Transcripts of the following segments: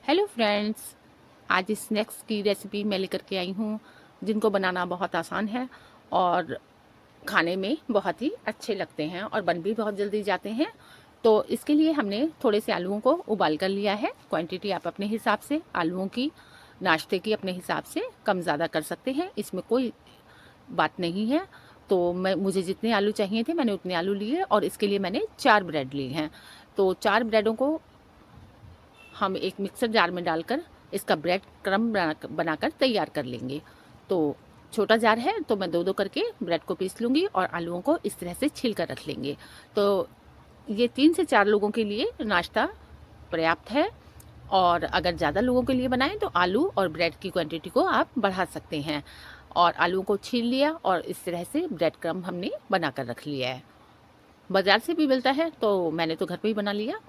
Hello friends, आज snacks की recipe मैं लेकर के आई हूँ जिनको बनाना बहुत आसान है और खाने में बहुत ही अच्छे लगते हैं और बन भी बहुत जल्दी जाते हैं। तो इसके लिए हमने थोड़े से आलूओं को उबाल कर लिया है। क्वांटिटी आप अपने हिसाब से आलूओं की, नाश्ते की अपने हिसाब से कम ज़्यादा कर सकते हैं, इसमें कोई बात नहीं है। तो मुझे जितने आलू चाहिए थे मैंने उतने आलू लिए और इसके लिए मैंने 4 ब्रेड लिए हैं। तो 4 ब्रेडों को हम एक मिक्सर जार में डालकर इसका ब्रेड क्रम्ब बनाकर तैयार कर लेंगे। तो छोटा जार है तो मैं दो दो करके ब्रेड को पीस लूँगी और आलूओं को इस तरह से छील कर रख लेंगे। तो ये 3 से 4 लोगों के लिए नाश्ता पर्याप्त है। और अगर ज़्यादा लोगों के लिए बनाएं तो आलू और ब्रेड की क्वांटिटी को आप बढ़ा सकते हैं। और आलूओं को छील लिया और इस तरह से ब्रेड क्रम्ब हमने बना कर रख लिया है। बाज़ार से भी मिलता है तो मैंने तो घर पे ही बना लिया।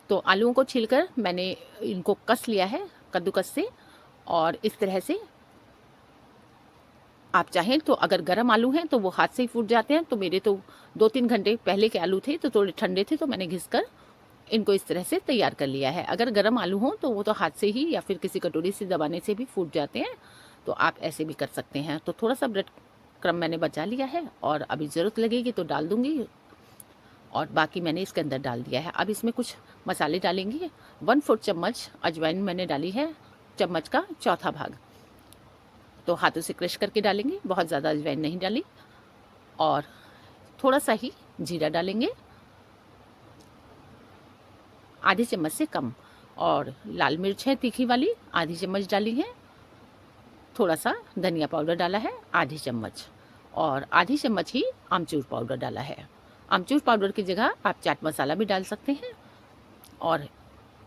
तो आलूओं को छीलकर मैंने इनको कस लिया है कद्दूकस से। और इस तरह से आप चाहें तो अगर गर्म आलू हैं तो वो हाथ से ही फूट जाते हैं। तो मेरे तो 2-3 घंटे पहले के आलू थे तो थोड़े ठंडे थे तो मैंने घिसकर इनको इस तरह से तैयार कर लिया है। अगर गर्म आलू हों तो वो तो हाथ से ही या फिर किसी कटोरी से दबाने से भी फूट जाते हैं। तो आप ऐसे भी कर सकते हैं। तो थोड़ा सा ब्रेड क्रम्ब मैंने बचा लिया है और अभी ज़रूरत लगेगी तो डाल दूँगी और बाकी मैंने इसके अंदर डाल दिया है। अब इसमें कुछ मसाले डालेंगे। 1/4 चम्मच अजवाइन मैंने डाली है, चम्मच का चौथा भाग। तो हाथों से क्रश करके डालेंगे, बहुत ज़्यादा अजवाइन नहीं डाली। और थोड़ा सा ही जीरा डालेंगे, आधी चम्मच से कम। और लाल मिर्च है तीखी वाली, आधी चम्मच डाली है। थोड़ा सा धनिया पाउडर डाला है, आधी चम्मच। और आधी चम्मच ही आमचूर पाउडर डाला है। आमचूर पाउडर की जगह आप चाट मसाला भी डाल सकते हैं। और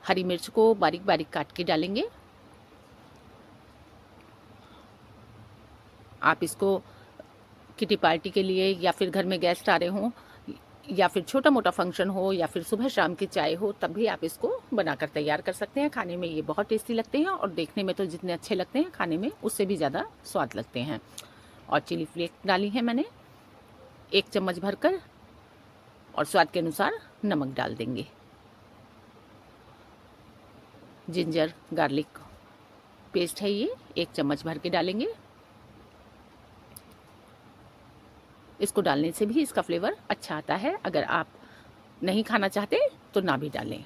हरी मिर्च को बारीक बारीक काट के डालेंगे। आप इसको किटी पार्टी के लिए या फिर घर में गेस्ट आ रहे हों या फिर छोटा मोटा फंक्शन हो या फिर सुबह शाम की चाय हो तब भी आप इसको बनाकर तैयार कर सकते हैं। खाने में ये बहुत टेस्टी लगते हैं और देखने में तो जितने अच्छे लगते हैं खाने में उससे भी ज़्यादा स्वाद लगते हैं। और चिली फ्लेक्स डाली है मैंने 1 चम्मच भरकर। और स्वाद के अनुसार नमक डाल देंगे। जिंजर गार्लिक पेस्ट है ये, 1 चम्मच भर के डालेंगे। इसको डालने से भी इसका फ्लेवर अच्छा आता है। अगर आप नहीं खाना चाहते तो ना भी डालें।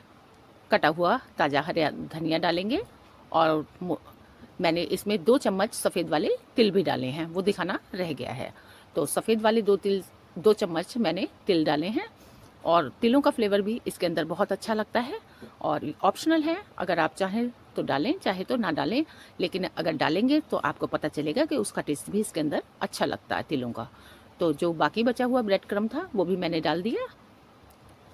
कटा हुआ ताज़ा हरा धनिया डालेंगे। और मैंने इसमें 2 चम्मच सफ़ेद वाले तिल भी डाले हैं, वो दिखाना रह गया है। तो सफ़ेद वाले 2 चम्मच मैंने तिल डाले हैं। और तिलों का फ्लेवर भी इसके अंदर बहुत अच्छा लगता है। और ऑप्शनल है, अगर आप चाहें तो डालें, चाहे तो ना डालें। लेकिन अगर डालेंगे तो आपको पता चलेगा कि उसका टेस्ट भी इसके अंदर अच्छा लगता है तिलों का। तो जो बाकी बचा हुआ ब्रेड क्रम्ब था वो भी मैंने डाल दिया।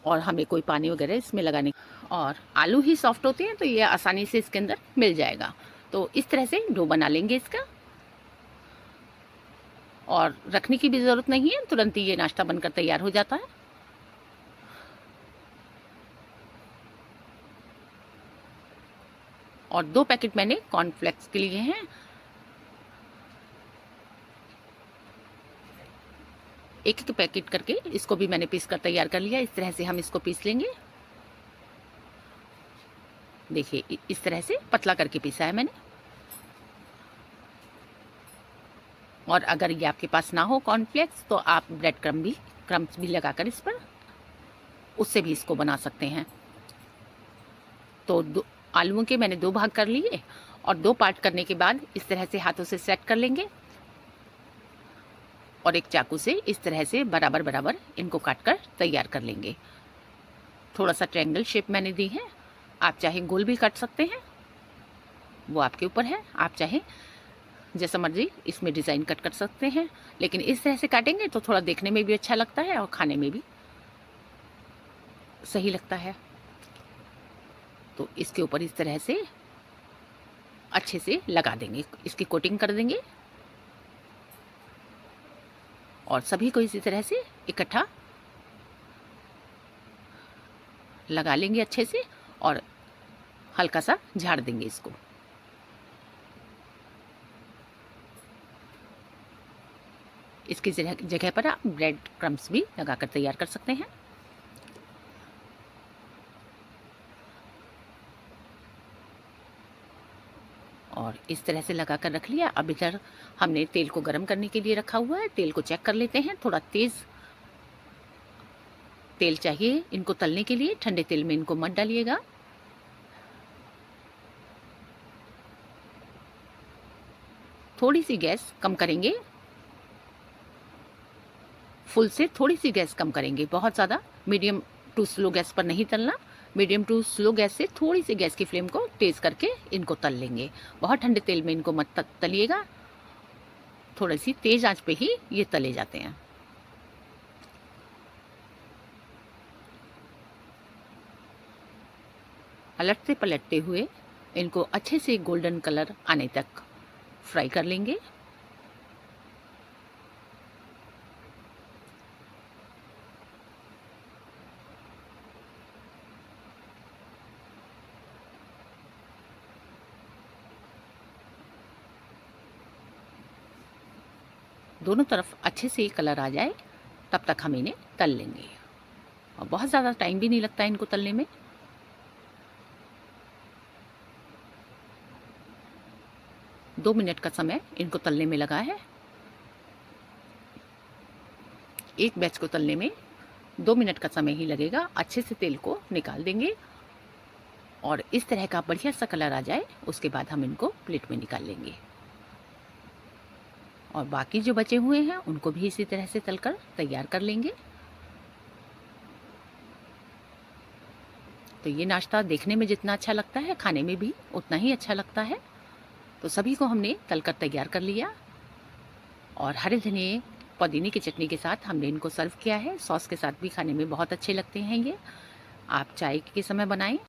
और हमें कोई पानी वगैरह इसमें लगाने, और आलू ही सॉफ्ट होते हैं तो ये आसानी से इसके अंदर मिल जाएगा। तो इस तरह से डो बना लेंगे इसका। और रखने की भी ज़रूरत नहीं है, तुरंत ही ये नाश्ता बनकर तैयार हो जाता है। और 2 पैकेट मैंने कॉर्नफ्लेक्स के लिए हैं। एक एक पैकेट करके इसको भी मैंने पीस कर तैयार कर लिया। इस तरह से हम इसको पीस लेंगे। देखिए इस तरह से पतला करके पीसा है मैंने। और अगर ये आपके पास ना हो कॉर्नफ्लेक्स तो आप ब्रेड क्रम्ब्स भी लगाकर इस पर उससे भी इसको बना सकते हैं। तो आलूओं के मैंने 2 भाग कर लिए। और 2 पार्ट करने के बाद इस तरह से हाथों से सेट कर लेंगे। और एक चाकू से इस तरह से बराबर बराबर इनको काट कर तैयार कर लेंगे। थोड़ा सा ट्रायंगल शेप मैंने दी है। आप चाहे गोल भी काट सकते हैं, वो आपके ऊपर है। आप चाहे जैसा मर्जी इसमें डिज़ाइन कट कर सकते हैं। लेकिन इस तरह से काटेंगे तो थोड़ा देखने में भी अच्छा लगता है और खाने में भी सही लगता है। तो इसके ऊपर इस तरह से अच्छे से लगा देंगे, इसकी कोटिंग कर देंगे। और सभी को इसी तरह से इकट्ठा लगा लेंगे अच्छे से। और हल्का सा झाड़ देंगे इसको। इसकी जगह पर आप ब्रेड क्रम्ब्स भी लगाकर तैयार कर सकते हैं। और इस तरह से लगा कर रख लिया। अब इधर हमने तेल को गर्म करने के लिए रखा हुआ है। तेल को चेक कर लेते हैं। थोड़ा तेज़ तेल चाहिए इनको तलने के लिए। ठंडे तेल में इनको मत डालिएगा। थोड़ी सी गैस कम करेंगे, फुल से थोड़ी सी गैस कम करेंगे, बहुत ज़्यादा मीडियम टू स्लो गैस पर नहीं तलना। मीडियम टू स्लो गैस से थोड़ी सी गैस की फ्लेम को तेज़ करके इनको तल लेंगे। बहुत ठंडे तेल में इनको मत तलिएगा, थोड़ी सी तेज़ आंच पे ही ये तले जाते हैं। पलटते पलटते हुए इनको अच्छे से गोल्डन कलर आने तक फ्राई कर लेंगे। दोनों तरफ अच्छे से कलर आ जाए तब तक हम इन्हें तल लेंगे। और बहुत ज़्यादा टाइम भी नहीं लगता इनको तलने में। दो मिनट का समय इनको तलने में लगा है। एक बैच को तलने में 2 मिनट का समय ही लगेगा। अच्छे से तेल को निकाल देंगे और इस तरह का बढ़िया सा कलर आ जाए उसके बाद हम इनको प्लेट में निकाल लेंगे। और बाकी जो बचे हुए हैं उनको भी इसी तरह से तलकर तैयार कर लेंगे। तो ये नाश्ता देखने में जितना अच्छा लगता है खाने में भी उतना ही अच्छा लगता है। तो सभी को हमने तलकर तैयार कर लिया और हरे धनिए पुदीने की चटनी के साथ हमने इनको सर्व किया है। सॉस के साथ भी खाने में बहुत अच्छे लगते हैं ये। आप चाय के समय बनाएं